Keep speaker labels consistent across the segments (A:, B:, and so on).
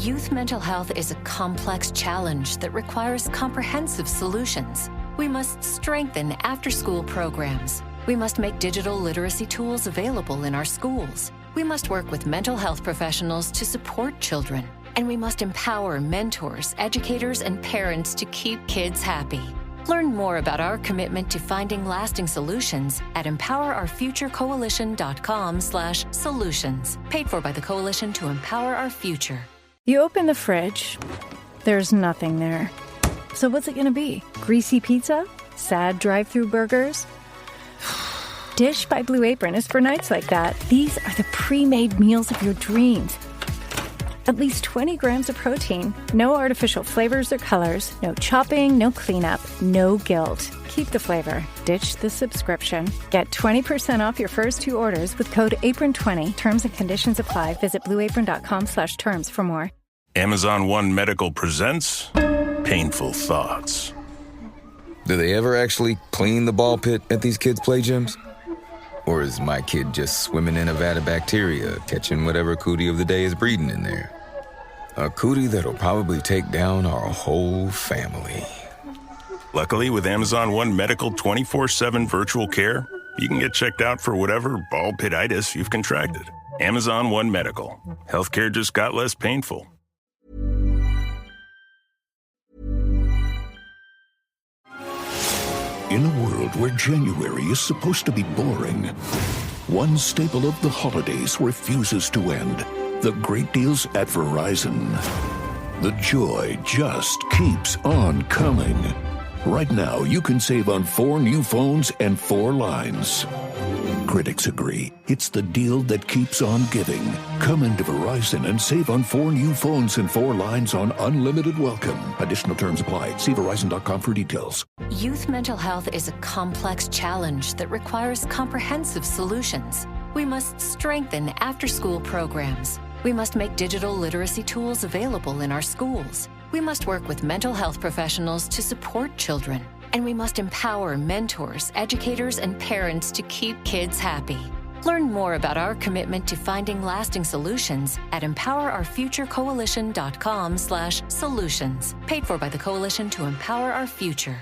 A: Youth mental health is a complex challenge that requires comprehensive solutions. We must strengthen after-school programs. We must make digital literacy tools available in our schools. We must work with mental health professionals to support children. And we must empower mentors, educators, and parents to keep kids happy. Learn more about our commitment to finding lasting solutions at empowerourfuturecoalition.com/solutions. Paid for by the Coalition to Empower Our Future.
B: You open the fridge, there's nothing there. So what's it gonna be? Greasy pizza? Sad drive-thru burgers? Dish by Blue Apron is for nights like that. These are the pre-made meals of your dreams. At least 20 grams of protein, no artificial flavors or colors, no chopping, no cleanup, no guilt. Keep the flavor. Ditch the subscription. Get 20% off your first 2 orders with code APRON20. Terms and conditions apply. Visit blueapron.com/terms for more.
C: Amazon One Medical presents Painful Thoughts.
D: Do they ever actually clean the ball pit at these kids' play gyms? Or is my kid just swimming in a vat of bacteria, catching whatever cootie of the day is breeding in there? A cootie that'll probably take down our whole family.
C: Luckily, with Amazon One Medical 24/7 virtual care, you can get checked out for whatever ball pititis you've contracted. Amazon One Medical. Healthcare just got less painful.
E: In a world where January is supposed to be boring, one staple of the holidays refuses to end. The great deals at Verizon. The joy just keeps on coming. Right now, you can save on 4 new phones and 4 lines. Critics agree it's the deal that keeps on giving. Come into Verizon and save on 4 new phones and 4 lines on unlimited welcome. Additional terms apply. See Verizon.com for details.
A: Youth mental health is a complex challenge that requires comprehensive solutions. We must strengthen after-school programs. We must make digital literacy tools available in our schools. We must work with mental health professionals to support children. And we must empower mentors, educators, and parents to keep kids happy. Learn more about our commitment to finding lasting solutions at empowerourfuturecoalition.com/solutions. Paid for by the Coalition to Empower Our Future.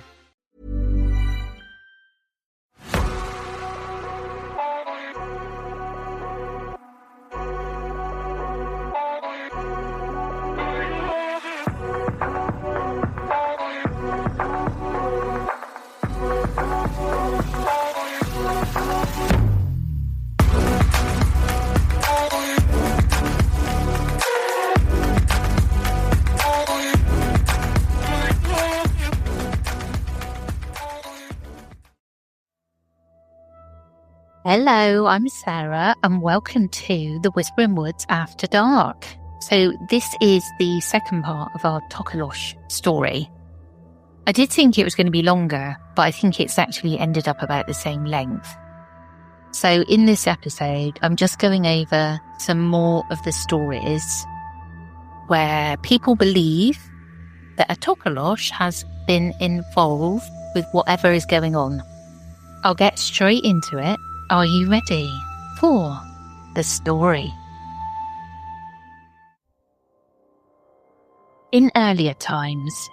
F: Hello, I'm Sarah, and welcome to the Whispering Woods After Dark. So this is the second part of our Tokoloshe story. I did think it was going to be longer, but I think it's actually ended up about the same length. So in this episode, I'm just going over some more of the stories where people believe that a Tokoloshe has been involved with whatever is going on. I'll get straight into it. Are you ready for the story? In earlier times,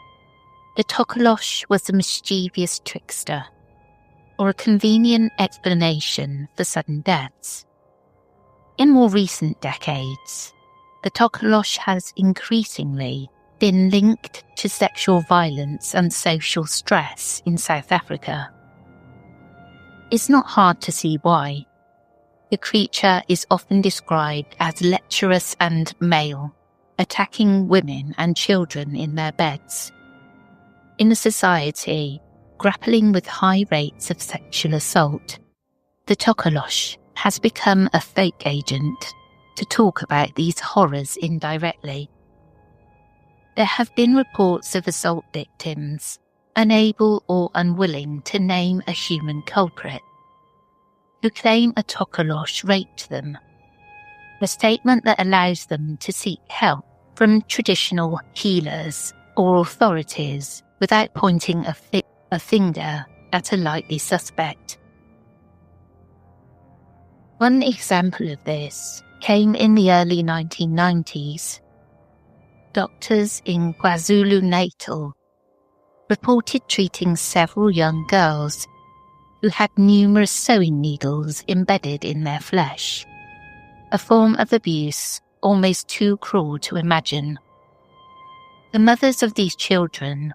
F: the Tokoloshe was a mischievous trickster, or a convenient explanation for sudden deaths. In more recent decades, the Tokoloshe has increasingly been linked to sexual violence and social stress in South Africa. It's not hard to see why. The creature is often described as lecherous and male, attacking women and children in their beds. In a society grappling with high rates of sexual assault, the Tokoloshe has become a fake agent to talk about these horrors indirectly. There have been reports of assault victims unable or unwilling to name a human culprit, who claim a Tokoloshe raped them, a statement that allows them to seek help from traditional healers or authorities without pointing a finger at a likely suspect. One example of this came in the early 1990s. doctors in KwaZulu-Natal reported treating several young girls who had numerous sewing needles embedded in their flesh, a form of abuse almost too cruel to imagine. The mothers of these children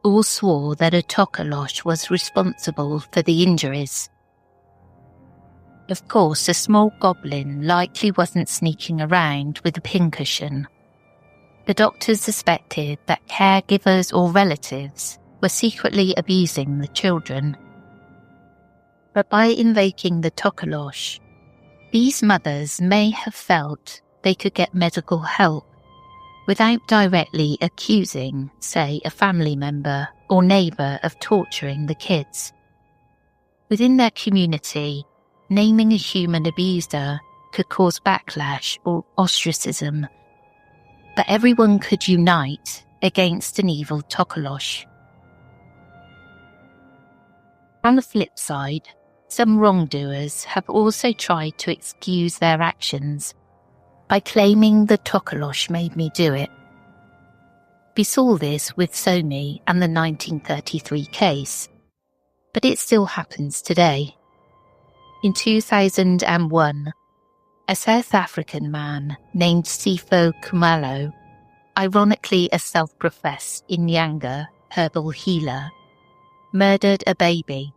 F: all swore that a Tokoloshe was responsible for the injuries. Of course, a small goblin likely wasn't sneaking around with a pincushion. The doctors suspected that caregivers or relatives were secretly abusing the children. But by invoking the Tokoloshe, these mothers may have felt they could get medical help without directly accusing, say, a family member or neighbour of torturing the kids. Within their community, naming a human abuser could cause backlash or ostracism, but everyone could unite against an evil Tokoloshe. On the flip side, some wrongdoers have also tried to excuse their actions by claiming the Tokoloshe made me do it. We saw this with Somi and the 1933 case, but it still happens today. In 2001, a South African man named Sipho Khumalo, ironically a self-professed Inyanga herbal healer, murdered a baby,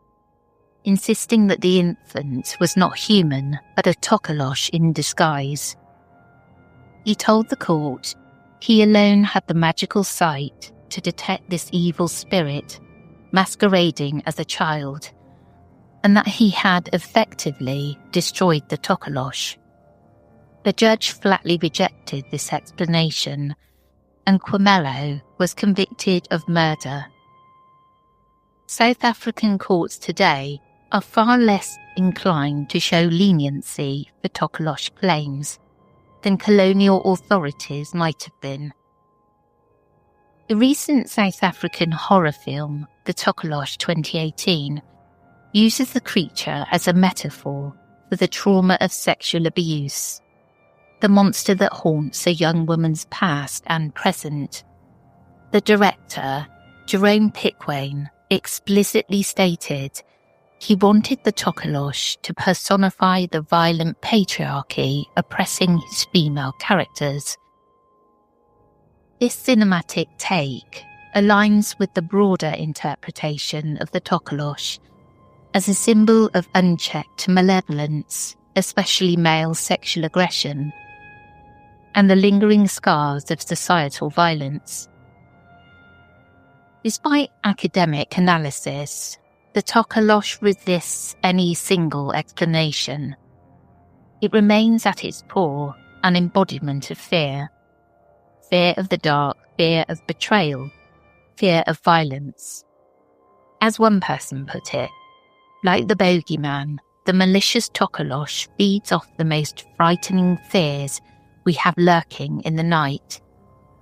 F: insisting that the infant was not human but a Tokoloshe in disguise. He told the court he alone had the magical sight to detect this evil spirit masquerading as a child, and that he had effectively destroyed the Tokoloshe. The judge flatly rejected this explanation, and Khumalo was convicted of murder. South African courts today are far less inclined to show leniency for Tokoloshe claims than colonial authorities might have been. The recent South African horror film, The Tokoloshe 2018, uses the creature as a metaphor for the trauma of sexual abuse, the monster that haunts a young woman's past and present. The director, Jerome Pickwain, explicitly stated he wanted the Tokoloshe to personify the violent patriarchy oppressing his female characters. This cinematic take aligns with the broader interpretation of the Tokoloshe as a symbol of unchecked malevolence, especially male sexual aggression, and the lingering scars of societal violence. Despite academic analysis, the Tokoloshe resists any single explanation. It remains at its core an embodiment of fear. Fear of the dark, fear of betrayal, fear of violence. As one person put it, like the bogeyman, the malicious Tokoloshe feeds off the most frightening fears we have lurking in the night.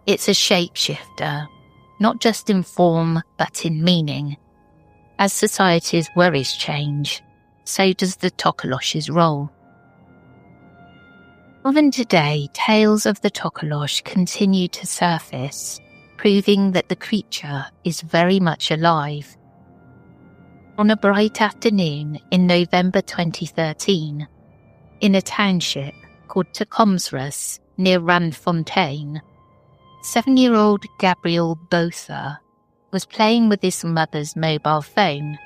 F: It's a shapeshifter, not just in form but in meaning. As society's worries change, so does the Tokoloshe's role. Even today, tales of the Tokoloshe continue to surface, proving that the creature is very much alive. On a bright afternoon in November 2013, in a township called Tokomsrus near Randfontein, 7-year-old Gabriel Botha was playing with his mother's mobile phone.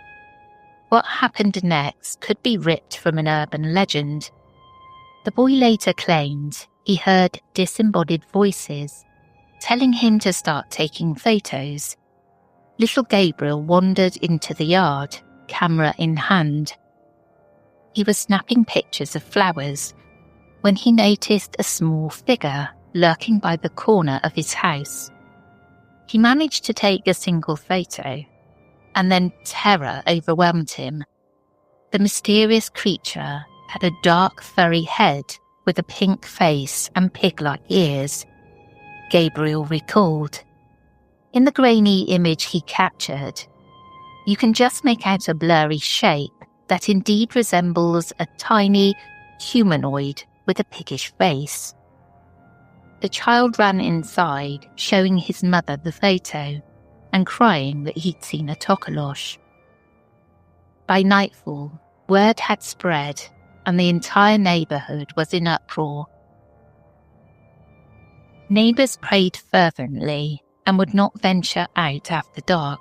F: What happened next could be ripped from an urban legend. The boy later claimed he heard disembodied voices telling him to start taking photos. Little Gabriel wandered into the yard, camera in hand. He was snapping pictures of flowers when he noticed a small figure lurking by the corner of his house. He managed to take a single photo, and then terror overwhelmed him. The mysterious creature had a dark furry head with a pink face and pig-like ears, Gabriel recalled. In the grainy image he captured, you can just make out a blurry shape that indeed resembles a tiny humanoid with a piggish face. The child ran inside, showing his mother the photo and crying that he'd seen a Tokoloshe. By nightfall, word had spread and the entire neighbourhood was in uproar. Neighbours prayed fervently and would not venture out after dark.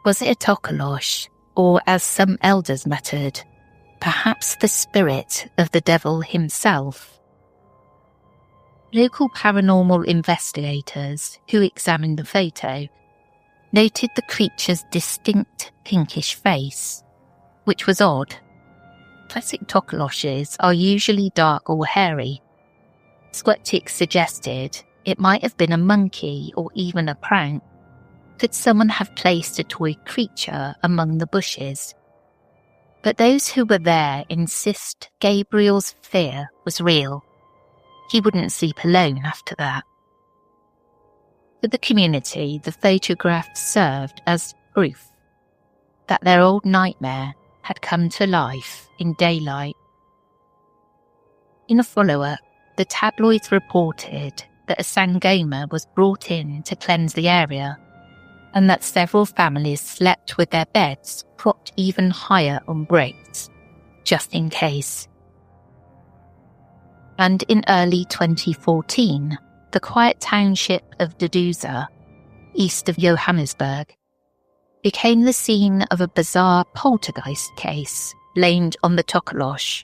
F: Was it a Tokoloshe, or as some elders muttered, perhaps the spirit of the devil himself? Local paranormal investigators who examined the photo noted the creature's distinct pinkish face, which was odd. Classic Tokoloshes are usually dark or hairy. Skeptics suggested it might have been a monkey or even a prank. Could someone have placed a toy creature among the bushes? But those who were there insist Gabriel's fear was real. He wouldn't sleep alone after that. For the community, the photograph served as proof that their old nightmare had come to life in daylight. In a follow-up, the tabloids reported that a Sangoma was brought in to cleanse the area, and that several families slept with their beds propped even higher on bricks, just in case. And in early 2014, the quiet township of Deduza, east of Johannesburg, became the scene of a bizarre poltergeist case blamed on the Tokoloshe.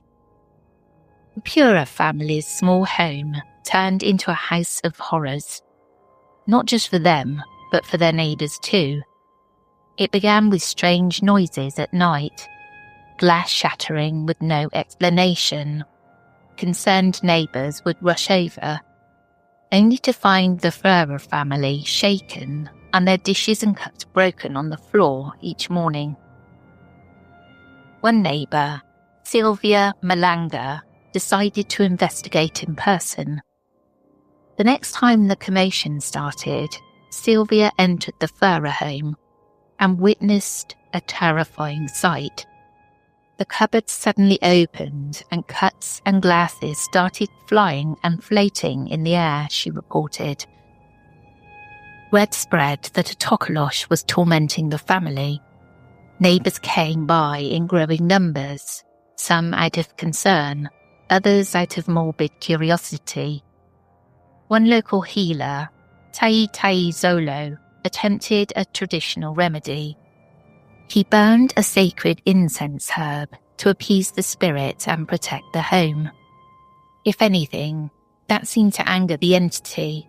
F: The Pura family's small home turned into a house of horrors, not just for them, but for their neighbours too. It began with strange noises at night, glass shattering with no explanation. Concerned neighbours would rush over, only to find the Ferrer family shaken and their dishes and cups broken on the floor each morning. One neighbour, Sylvia Malanga, decided to investigate in person. The next time the commotion started, Sylvia entered the Ferrer home and witnessed a terrifying sight. The cupboard suddenly opened and cuts and glasses started flying and floating in the air, she reported. Word spread that a Tokoloshe was tormenting the family. Neighbours came by in growing numbers, some out of concern, others out of morbid curiosity. One local healer, Tai Zolo, attempted a traditional remedy. He burned a sacred incense herb to appease the spirit and protect the home. If anything, that seemed to anger the entity.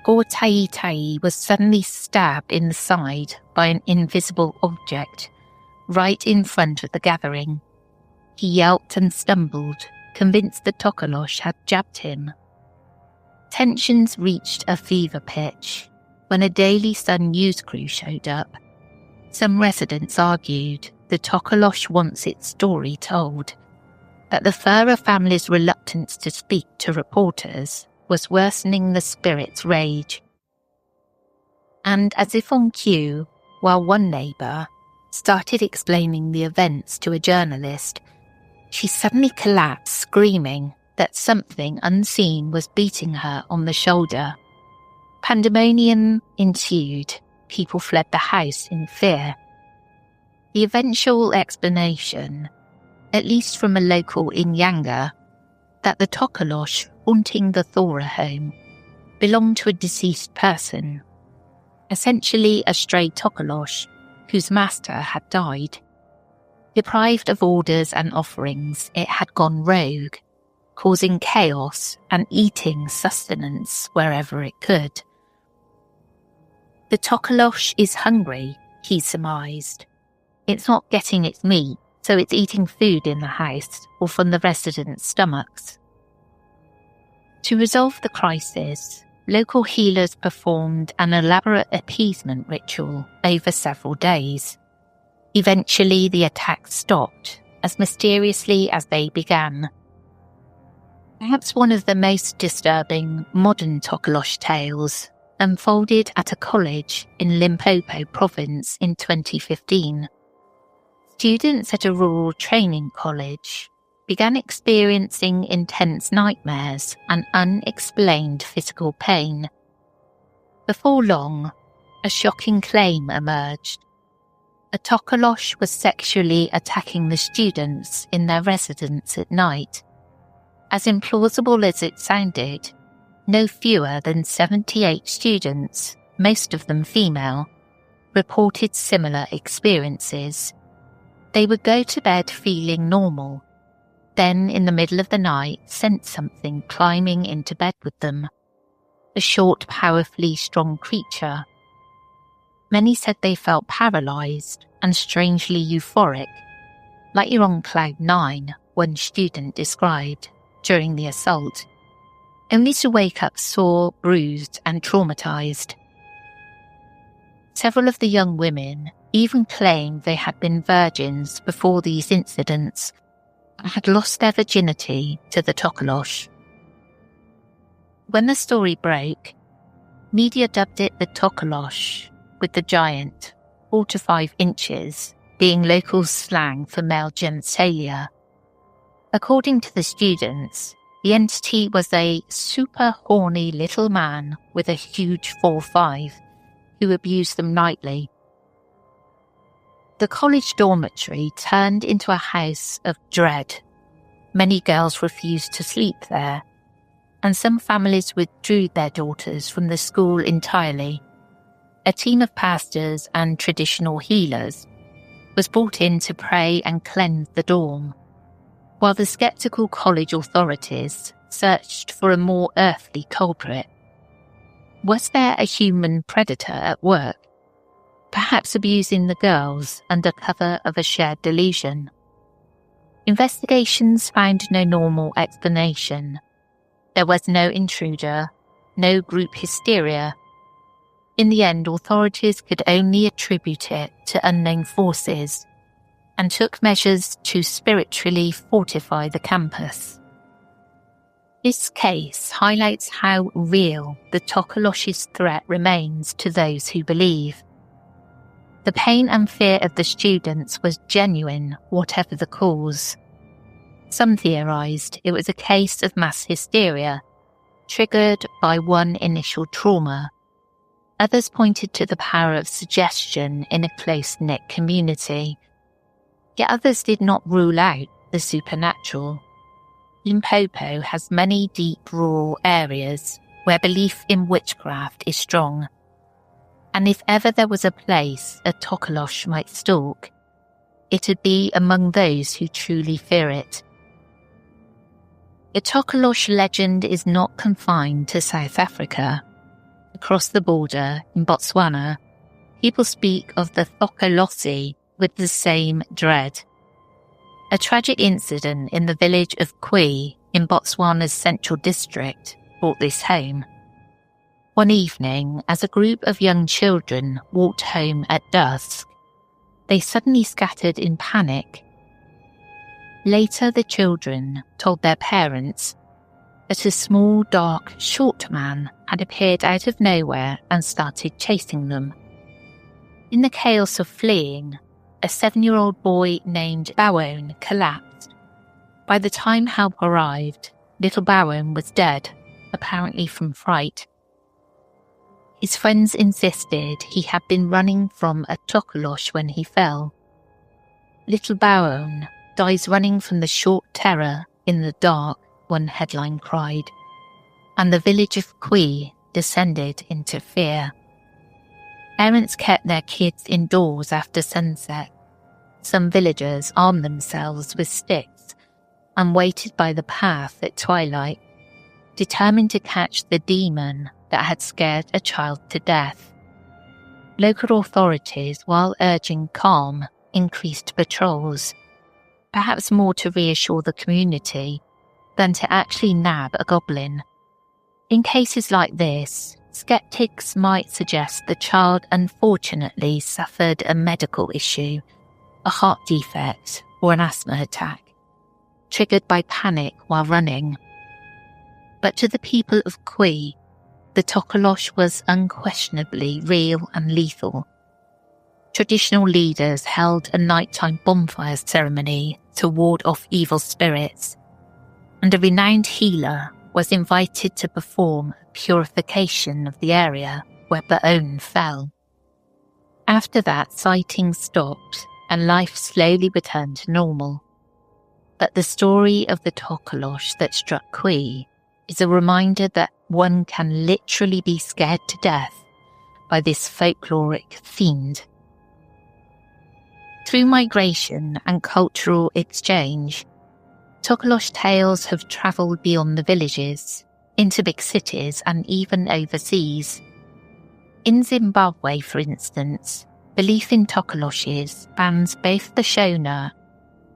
F: Poor Tai was suddenly stabbed in the side by an invisible object, right in front of the gathering. He yelped and stumbled, convinced the Tokoloshe had jabbed him. Tensions reached a fever pitch when a Daily Sun news crew showed up. Some residents argued the Tokoloshe wants its story told, that the Ferrer family's reluctance to speak to reporters was worsening the spirit's rage. And as if on cue, while one neighbour started explaining the events to a journalist, she suddenly collapsed, screaming that something unseen was beating her on the shoulder. Pandemonium ensued. People fled the house in fear. The eventual explanation, at least from a local Inyanga, that the Tokoloshe haunting the Thora home belonged to a deceased person, essentially a stray Tokoloshe whose master had died. Deprived of orders and offerings, it had gone rogue, causing chaos and eating sustenance wherever it could. The Tokoloshe is hungry, he surmised. It's not getting its meat, so it's eating food in the house or from the residents' stomachs. To resolve the crisis, local healers performed an elaborate appeasement ritual over several days. Eventually, the attacks stopped, as mysteriously as they began. Perhaps one of the most disturbing modern Tokoloshe tales unfolded at a college in Limpopo province in 2015. Students at a rural training college began experiencing intense nightmares and unexplained physical pain. Before long, a shocking claim emerged. A Tokoloshe was sexually attacking the students in their residence at night. As implausible as it sounded, no fewer than 78 students, most of them female, reported similar experiences. They would go to bed feeling normal, then in the middle of the night sense something climbing into bed with them. A short, powerfully strong creature. Many said they felt paralysed and strangely euphoric, like you're on cloud nine, one student described, during the assault, only to wake up sore, bruised and traumatised. Several of the young women even claimed they had been virgins before these incidents and had lost their virginity to the Tokoloshe. When the story broke, media dubbed it the Tokoloshe, with the giant, 4 to 5 inches, being local slang for male genitalia. According to the students, the entity was a super horny little man with a huge 4-5 who abused them nightly. The college dormitory turned into a house of dread. Many girls refused to sleep there, and some families withdrew their daughters from the school entirely. A team of pastors and traditional healers was brought in to pray and cleanse the dorm, while the sceptical college authorities searched for a more earthly culprit. Was there a human predator at work, perhaps abusing the girls under cover of a shared delusion? Investigations found no normal explanation. There was no intruder, no group hysteria. In the end, authorities could only attribute it to unknown forces and took measures to spiritually fortify the campus. This case highlights how real the Tokoloshe's threat remains to those who believe. The pain and fear of the students was genuine, whatever the cause. Some theorised it was a case of mass hysteria, triggered by one initial trauma. Others pointed to the power of suggestion in a close-knit community. Yet others did not rule out the supernatural. Limpopo has many deep rural areas where belief in witchcraft is strong. And if ever there was a place a Tokoloshe might stalk, it'd be among those who truly fear it. The Tokoloshe legend is not confined to South Africa. Across the border, in Botswana, people speak of the Tokoloshe with the same dread. A tragic incident in the village of Kwi in Botswana's central district brought this home. One evening, as a group of young children walked home at dusk, they suddenly scattered in panic. Later, the children told their parents that a small, dark, short man had appeared out of nowhere and started chasing them. In the chaos of fleeing, a 7-year-old boy named Bawone collapsed. By the time help arrived, little Bawone was dead, apparently from fright. His friends insisted he had been running from a Tokoloshe when he fell. Little Bawone dies running from the short terror in the dark, one headline cried, and the village of Kwi descended into fear. Parents kept their kids indoors after sunset. Some villagers armed themselves with sticks and waited by the path at twilight, determined to catch the demon that had scared a child to death. Local authorities, while urging calm, increased patrols, perhaps more to reassure the community than to actually nab a goblin. In cases like this, skeptics might suggest the child unfortunately suffered a medical issue, a heart defect or an asthma attack, triggered by panic while running. But to the people of Kwi, the Tokoloshe was unquestionably real and lethal. traditional leaders held a nighttime bonfire ceremony to ward off evil spirits, and a renowned healer was invited to perform purification of the area where Baon fell. After that, sightings stopped and life slowly returned to normal. But the story of the Tokoloshe that struck Kui is a reminder that one can literally be scared to death by this folkloric fiend. Through migration and cultural exchange, Tokoloshe tales have travelled beyond the villages, into big cities and even overseas. In Zimbabwe, for instance, belief in Tokoloshes spans both the Shona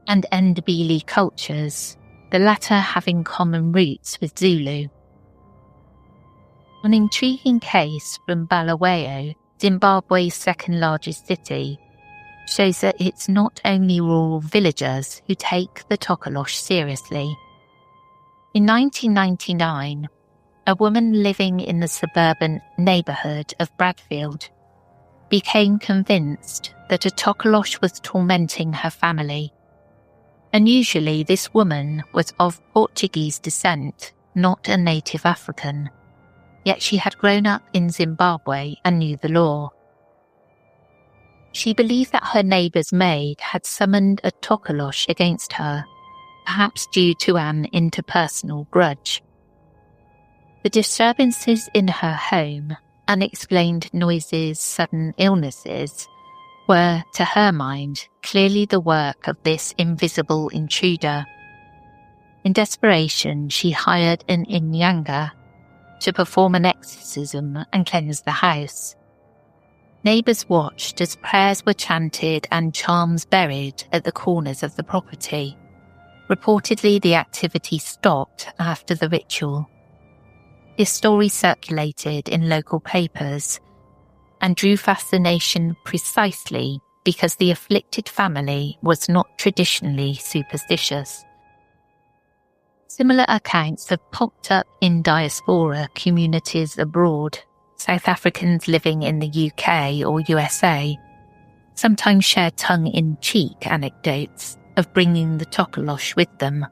F: and Ndebele cultures, the latter having common roots with Zulu. An intriguing case from Bulawayo, Zimbabwe's second largest city, shows that it's not only rural villagers who take the Tokoloshe seriously. In 1999, a woman living in the suburban neighbourhood of Bradfield became convinced that a Tokoloshe was tormenting her family. Unusually, this woman was of Portuguese descent, not a native African, yet she had grown up in Zimbabwe and knew the law. She believed that her neighbour's maid had summoned a Tokoloshe against her, perhaps due to an interpersonal grudge. The disturbances in her home, unexplained noises, sudden illnesses, were, to her mind, clearly the work of this invisible intruder. In desperation, she hired an Inyanga to perform an exorcism and cleanse the house. Neighbours watched as prayers were chanted and charms buried at the corners of the property. Reportedly, the activity stopped after the ritual. This story circulated in local papers and drew fascination precisely because the afflicted family was not traditionally superstitious. Similar accounts have popped up in diaspora communities abroad. South Africans living in the UK or USA sometimes share tongue-in-cheek anecdotes of bringing the Tokoloshe with them.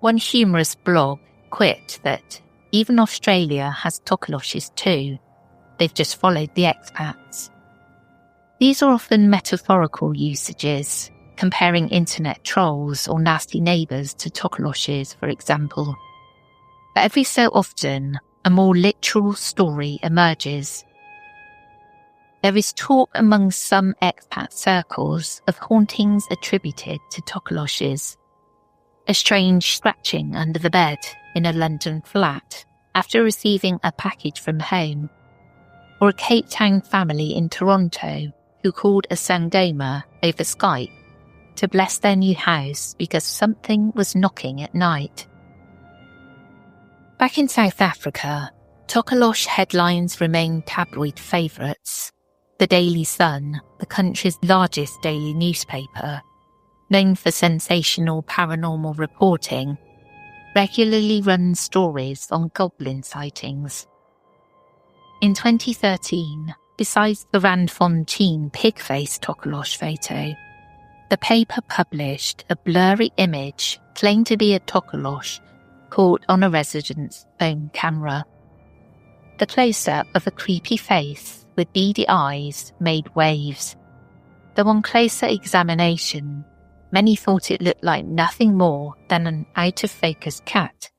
F: One humorous blog quipped that even Australia has Tokoloshes too. They've just followed the expats. These are often metaphorical usages, comparing internet trolls or nasty neighbours to Tokoloshes, for example. But every so often, a more literal story emerges. There is talk among some expat circles of hauntings attributed to Tokoloshes. A strange scratching under the bed in a London flat after receiving a package from home, or a Cape Town family in Toronto who called a sangoma over Skype to bless their new house because something was knocking at night. Back in South Africa, Tokoloshe headlines remain tabloid favourites. The Daily Sun, the country's largest daily newspaper, known for sensational paranormal reporting, regularly runs stories on goblin sightings. In 2013, besides the Randfontein pig-faced Tokoloshe photo, the paper published a blurry image claimed to be a Tokoloshe caught on a resident's phone camera. The close-up of a creepy face with beady eyes made waves, though on closer examination, many thought it looked like nothing more than an out-of-focus cat.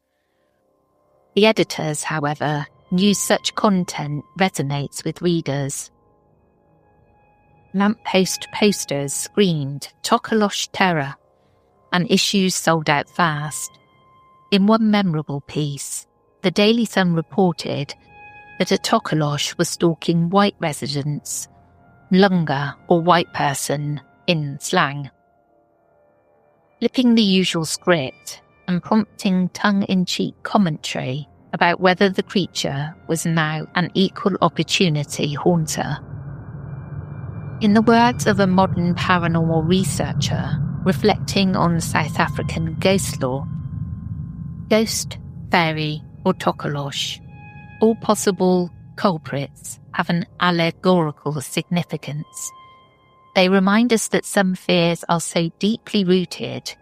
F: The editors, however, knew such content resonates with readers. Lamppost posters screamed Tokoloshe terror, and issues sold out fast. In one memorable piece, the Daily Sun reported that a Tokoloshe was stalking white residents, lunga or white person in slang. Flipping the usual script and prompting tongue-in-cheek commentary about whether the creature was now an equal opportunity haunter. In the words of a modern paranormal researcher reflecting on South African ghost lore, ghost, fairy or Tokoloshe, all possible, culprits have an allegorical significance. They remind us that some fears are so deeply rooted,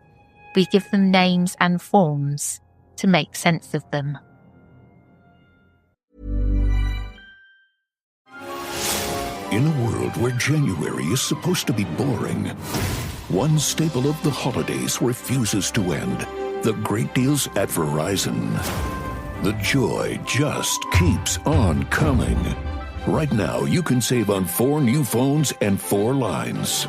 F: we give them names and forms to make sense of them.
E: In a world where January is supposed to be boring, one staple of the holidays refuses to end. The great deals at Verizon. The joy just keeps on coming. Right now, you can save on 4 new phones and 4 lines.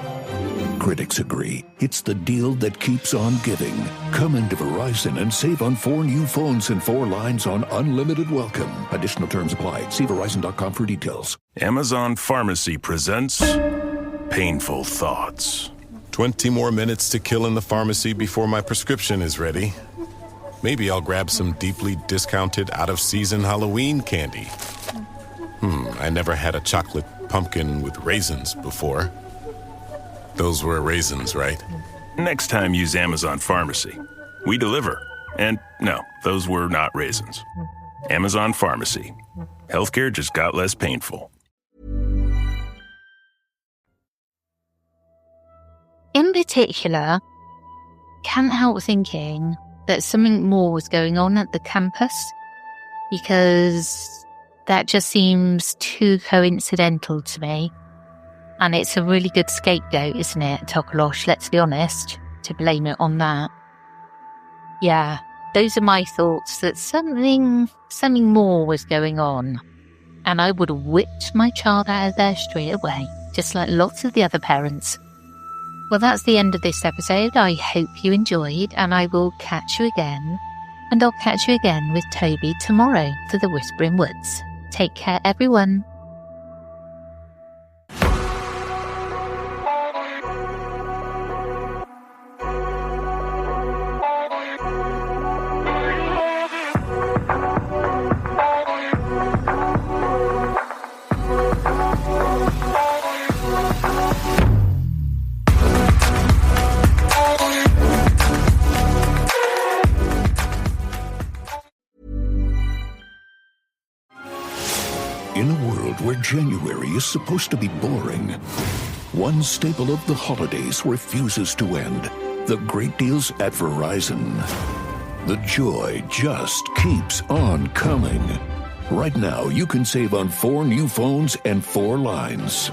E: Critics agree, it's the deal that keeps on giving. Come into Verizon and save on 4 new phones and 4 lines on unlimited welcome. Additional terms apply. See Verizon.com for details.
C: Amazon Pharmacy presents Painful Thoughts.
G: 20 more minutes to kill in the pharmacy before my prescription is ready. Maybe I'll grab some deeply discounted, out-of-season Halloween candy. I never had a chocolate pumpkin with raisins before. Those were raisins, right?
C: Next time, use Amazon Pharmacy. We deliver. And no, those were not raisins. Amazon Pharmacy. Healthcare just got less painful.
F: In particular, can't help thinking that something more was going on at the campus, because that just seems too coincidental to me. And it's a really good scapegoat, isn't it, Tokoloshe, let's be honest, to blame it on that. Yeah, those are my thoughts, that something more was going on. And I would have whipped my child out of there straight away, just like lots of the other parents. Well, that's the end of this episode. I hope you enjoyed, and I will catch you again. And I'll catch you again with Toby tomorrow for the Whispering Woods. Take care, everyone.
E: In a world where January is supposed to be boring, one staple of the holidays refuses to end. The great deals at Verizon. The joy just keeps on coming. Right now, you can save on 4 new phones and 4 lines.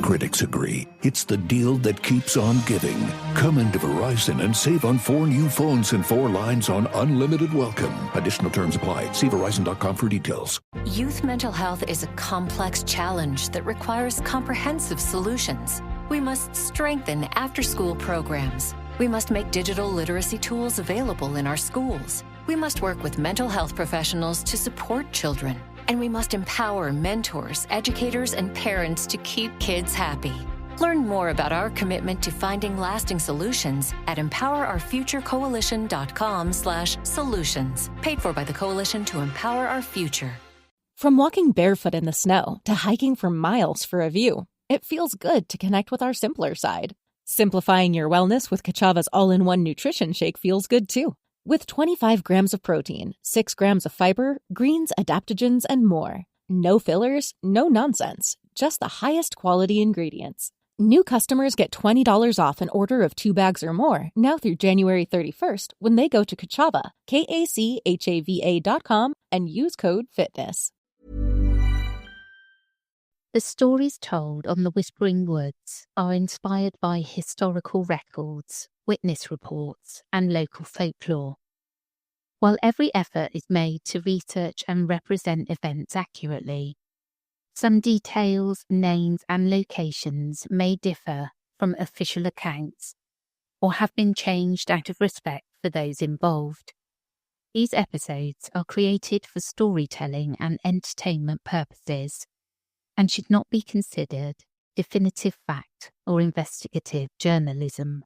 E: Critics agree, it's the deal that keeps on giving. Come into Verizon and save on 4 new phones and 4 lines on unlimited welcome. Additional terms apply. See Verizon.com for details.
A: Youth mental health is a complex challenge that requires comprehensive solutions. We must strengthen after-school programs. We must make digital literacy tools available in our schools. We must work with mental health professionals to support children. And we must empower mentors, educators, and parents to keep kids happy. Learn more about our commitment to finding lasting solutions at empowerourfuturecoalition.com/solutions. Paid for by the Coalition to Empower Our Future.
H: From walking barefoot in the snow to hiking for miles for a view, it feels good to connect with our simpler side. Simplifying your wellness with Kachava's all-in-one nutrition shake feels good too. With 25 grams of protein, 6 grams of fiber, greens, adaptogens, and more. No fillers, no nonsense, just the highest quality ingredients. New customers get $20 off an order of 2 bags or more now through January 31st when they go to Kachava, KACHAVA.com, and use code FITNESS.
F: The stories told on the Whispering Woods are inspired by historical records, witness reports, and local folklore. While every effort is made to research and represent events accurately, some details, names, and locations may differ from official accounts or have been changed out of respect for those involved. These episodes are created for storytelling and entertainment purposes and should not be considered definitive fact or investigative journalism.